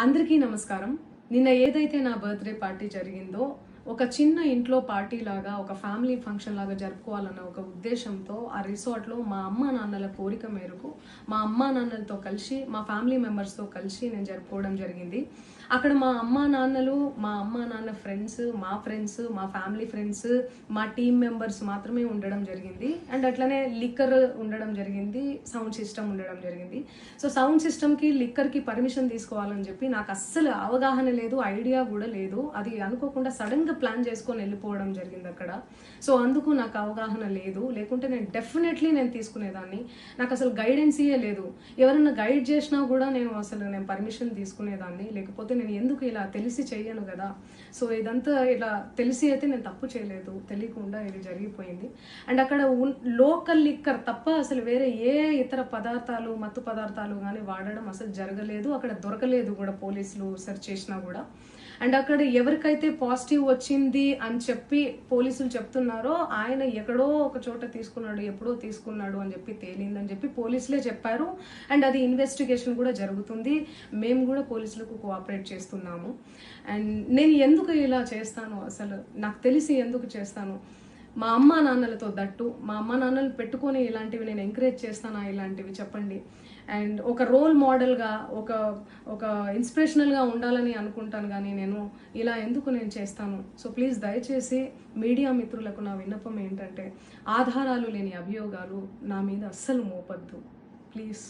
అందరికీ నమస్కారం. నిన్న ఏదైతే నా బర్త్డే పార్టీ జరిగిందో ఒక చిన్న ఇంట్లో పార్టీ లాగా ఒక ఫ్యామిలీ ఫంక్షన్ లాగా జరుపుకోవాలన్న ఒక ఉద్దేశంతో ఆ రిసార్ట్లో మా అమ్మా నాన్నల కోరిక మేరకు మా అమ్మా నాన్నలతో కలిసి మా ఫ్యామిలీ మెంబర్స్తో కలిసి నేను జరుపుకోవడం జరిగింది. అక్కడ మా అమ్మా నాన్నలు, మా అమ్మా నాన్న ఫ్రెండ్స్, మా ఫ్రెండ్స్, మా ఫ్యామిలీ ఫ్రెండ్స్, మా టీమ్ మెంబర్స్ మాత్రమే ఉండడం జరిగింది. అండ్ అట్లనే లిక్కర్ ఉండడం జరిగింది, సౌండ్ సిస్టమ్ ఉండడం జరిగింది. సో సౌండ్ సిస్టమ్కి లిక్కర్కి పర్మిషన్ తీసుకోవాలని చెప్పి నాకు అస్సలు అవగాహన లేదు, ఐడియా కూడా లేదు. అది అనుకోకుండా సడన్గా ప్లాన్ చేసుకొని వెళ్ళిపోవడం జరిగింది అక్కడ. సో అందుకు నాకు అవగాహన లేదు, లేకుంటే నేను డెఫినెట్లీ నేను తీసుకునేదాన్ని. నాకు అసలు గైడెన్సీయే లేదు. ఎవరైనా గైడ్ చేసినా కూడా నేను పర్మిషన్ తీసుకునేదాన్ని, లేకపోతే నేను ఎందుకు ఇలా తెలిసి చెయ్యను కదా. సో ఇదంతా ఇలా తెలిసి అయితే నేను తప్పు చేయలేదు, తెలియకుండా ఇది జరిగిపోయింది. అండ్ అక్కడ లోకల్ లిక్కర్ తప్ప అసలు వేరే ఏ ఇతర పదార్థాలు, మత్తు పదార్థాలు కానీ వాడడం అసలు జరగలేదు. అక్కడ దొరకలేదు కూడా, పోలీసులు సెర్చ్ చేసినా కూడా. అండ్ అక్కడ ఎవరికైతే పాజిటివ్ వచ్చింది అని చెప్పి పోలీసులు చెప్తున్నారో ఆయన ఎక్కడో ఒక చోట తీసుకున్నాడు, ఎప్పుడో తీసుకున్నాడు అని చెప్పి తేలిందని చెప్పి పోలీసులే చెప్పారు. అండ్ అది ఇన్వెస్టిగేషన్ కూడా జరుగుతుంది. మేము కూడా పోలీసులకు కోఆపరేట్ చేస్తున్నాము. అండ్ నేను ఎందుకు ఇలా చేస్తాను, అసలు నాకు తెలిసి ఎందుకు చేస్తాను? మా అమ్మా నాన్నలతో దట్టు, మా అమ్మా నాన్నలు పెట్టుకొని ఇలాంటివి నేను ఎంకరేజ్ చేస్తానా? ఇలాంటివి చెప్పండి. అండ్ ఒక రోల్ మోడల్గా, ఒక ఇన్స్పిరేషనల్గా ఉండాలని అనుకుంటాను, కానీ నేను ఇలా ఎందుకు నేను చేస్తాను? సో ప్లీజ్ దయచేసి మీడియా మిత్రులకు నా విన్నపం ఏంటంటే, ఆధారాలు లేని అభియోగాలు నా మీద అస్సలు మోపద్దు ప్లీజ్.